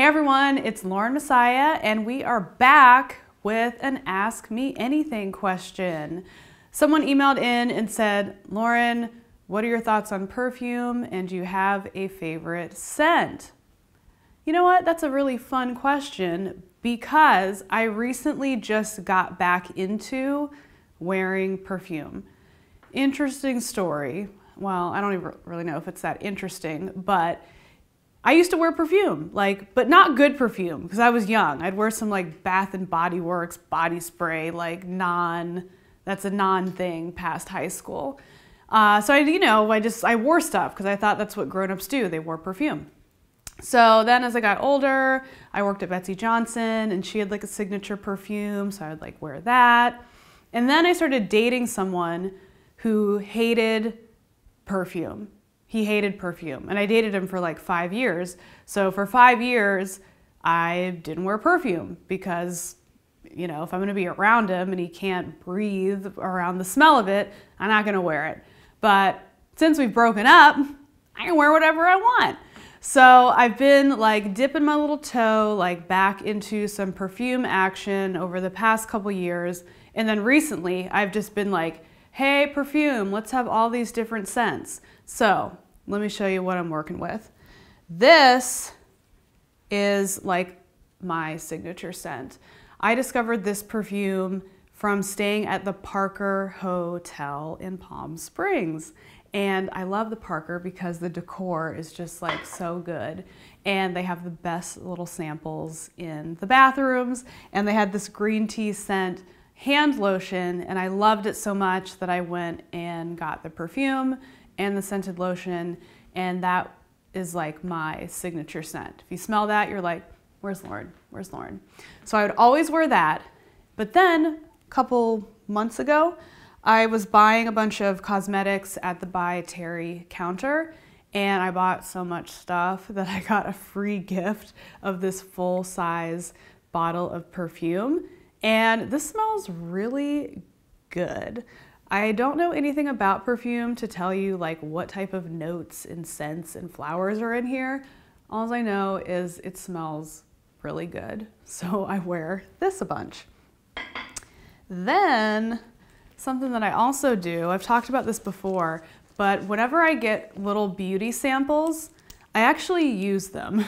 everyone, it's Lauren Messiah, and we are back with an Ask Me Anything question. Someone emailed in and said, Lauren, what are your thoughts on perfume, and do you have a favorite scent? You know what? That's a really fun question because I recently just got back into wearing perfume. Interesting story. Well, I don't even really know if it's that interesting, but I used to wear perfume, but not good perfume because I was young. I'd wear some Bath and Body Works body spray, that's a non-thing past high school. So I wore stuff because I thought that's what grown-ups do. They wore perfume. So then as I got older, I worked at Betsy Johnson and she had a signature perfume. So I would wear that. And then I started dating someone who hated perfume. He hated perfume, and I dated him for 5 years. So for 5 years, I didn't wear perfume because, if I'm gonna be around him and he can't breathe around the smell of it, I'm not gonna wear it. But since we've broken up, I can wear whatever I want. So I've been dipping my little toe back into some perfume action over the past couple years. And then recently I've just been hey, perfume, let's have all these different scents. So let me show you what I'm working with. This is my signature scent. I discovered this perfume from staying at the Parker Hotel in Palm Springs. And I love the Parker because the decor is just so good. And they have the best little samples in the bathrooms. And they had this green tea scent hand lotion, and I loved it so much that I went and got the perfume and the scented lotion, and that is my signature scent. If you smell that, you're where's Lauren? Where's Lauren? So I would always wear that. But then a couple months ago, I was buying a bunch of cosmetics at the By Terry counter, and I bought so much stuff that I got a free gift of this full-size bottle of perfume. And this smells really good. I don't know anything about perfume to tell you what type of notes and scents and flowers are in here. All I know is it smells really good. So I wear this a bunch. Then something that I also do, I've talked about this before, but whenever I get little beauty samples, I actually use them.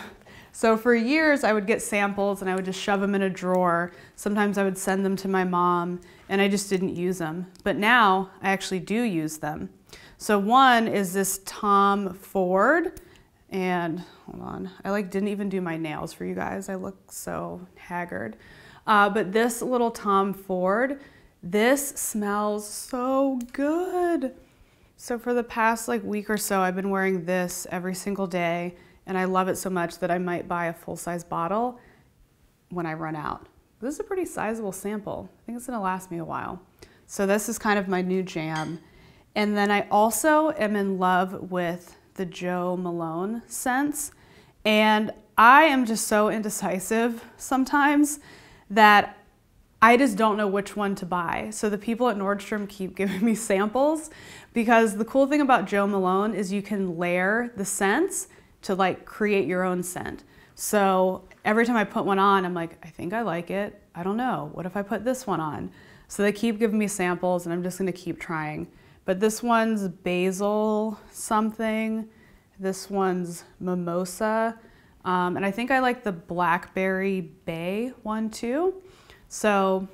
So for years I would get samples and I would just shove them in a drawer. Sometimes I would send them to my mom and I just didn't use them. But now I actually do use them. So one is this Tom Ford, and hold on, I didn't even do my nails for you guys. I look so haggard. But this little Tom Ford, this smells so good. So for the past week or so, I've been wearing this every single day. And I love it so much that I might buy a full-size bottle when I run out. This is a pretty sizable sample. I think it's gonna last me a while. So this is kind of my new jam. And then I also am in love with the Jo Malone scents. And I am just so indecisive sometimes that I just don't know which one to buy. So the people at Nordstrom keep giving me samples because the cool thing about Jo Malone is you can layer the scents to create your own scent. So every time I put one on, I'm I think I like it. I don't know. What if I put this one on? So they keep giving me samples and I'm just gonna keep trying. But this one's basil something. This one's mimosa. And I think I like the blackberry bay one too. So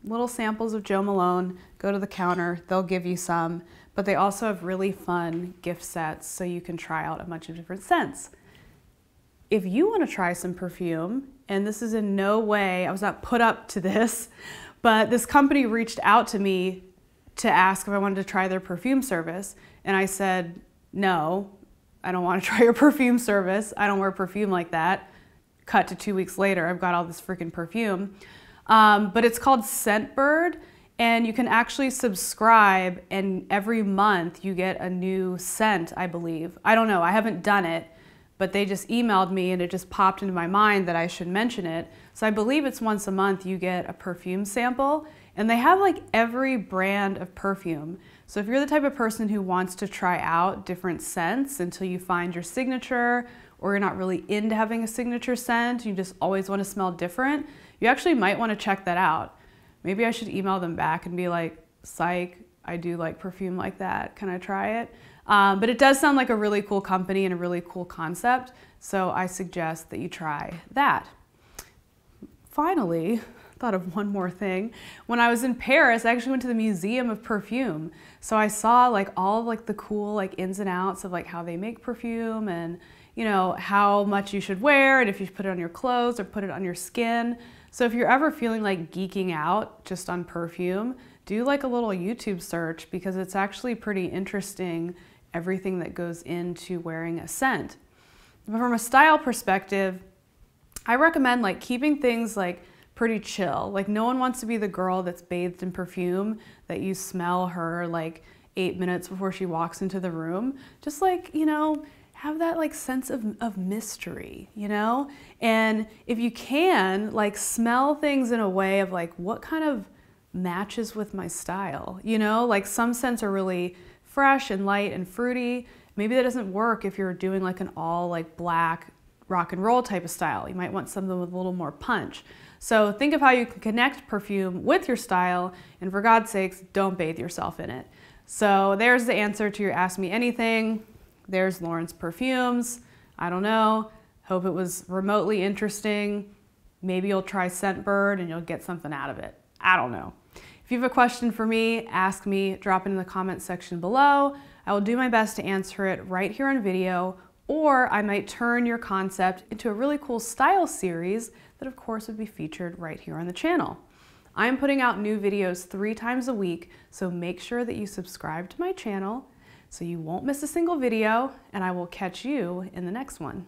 little samples of Jo Malone, go to the counter, they'll give you some. But they also have really fun gift sets so you can try out a bunch of different scents. If you want to try some perfume, and this is in no way, I was not put up to this, but this company reached out to me to ask if I wanted to try their perfume service. And I said, no, I don't want to try your perfume service. I don't wear perfume like that. Cut to 2 weeks later, I've got all this freaking perfume. But it's called Scentbird. And you can actually subscribe, and every month you get a new scent, I believe. I don't know, I haven't done it, but they just emailed me and it just popped into my mind that I should mention it. So I believe it's once a month you get a perfume sample, and they have every brand of perfume. So if you're the type of person who wants to try out different scents until you find your signature, or you're not really into having a signature scent, you just always want to smell different, you actually might want to check that out. Maybe I should email them back and be like, psych, I do like perfume like that. Can I try it? But it does sound like a really cool company and a really cool concept. So I suggest that you try that. Finally, thought of one more thing. When I was in Paris, I actually went to the Museum of Perfume. So I saw like all of like the cool like ins and outs of like how they make perfume and you know how much you should wear and if you should put it on your clothes or put it on your skin. So if you're ever feeling like geeking out just on perfume, do like a little YouTube search because it's actually pretty interesting everything that goes into wearing a scent. But from a style perspective, I recommend like keeping things like pretty chill. Like no one wants to be the girl that's bathed in perfume that you smell her like 8 minutes before she walks into the room. Just like, you know, have that like sense of mystery, you know? And if you can, like smell things in a way of like what kind of matches with my style, you know? Like some scents are really fresh and light and fruity. Maybe that doesn't work if you're doing like an all like black rock and roll type of style. You might want something with a little more punch. So think of how you can connect perfume with your style, and for God's sakes, don't bathe yourself in it. So there's the answer to your Ask Me Anything. There's Lauren's perfumes. I don't know. Hope it was remotely interesting. Maybe you'll try Scentbird and you'll get something out of it. I don't know. If you have a question for me, ask me, drop it in the comments section below. I will do my best to answer it right here on video, or I might turn your concept into a really cool style series that of course would be featured right here on the channel. I'm putting out new videos 3 times a week, so make sure that you subscribe to my channel so you won't miss a single video, and I will catch you in the next one.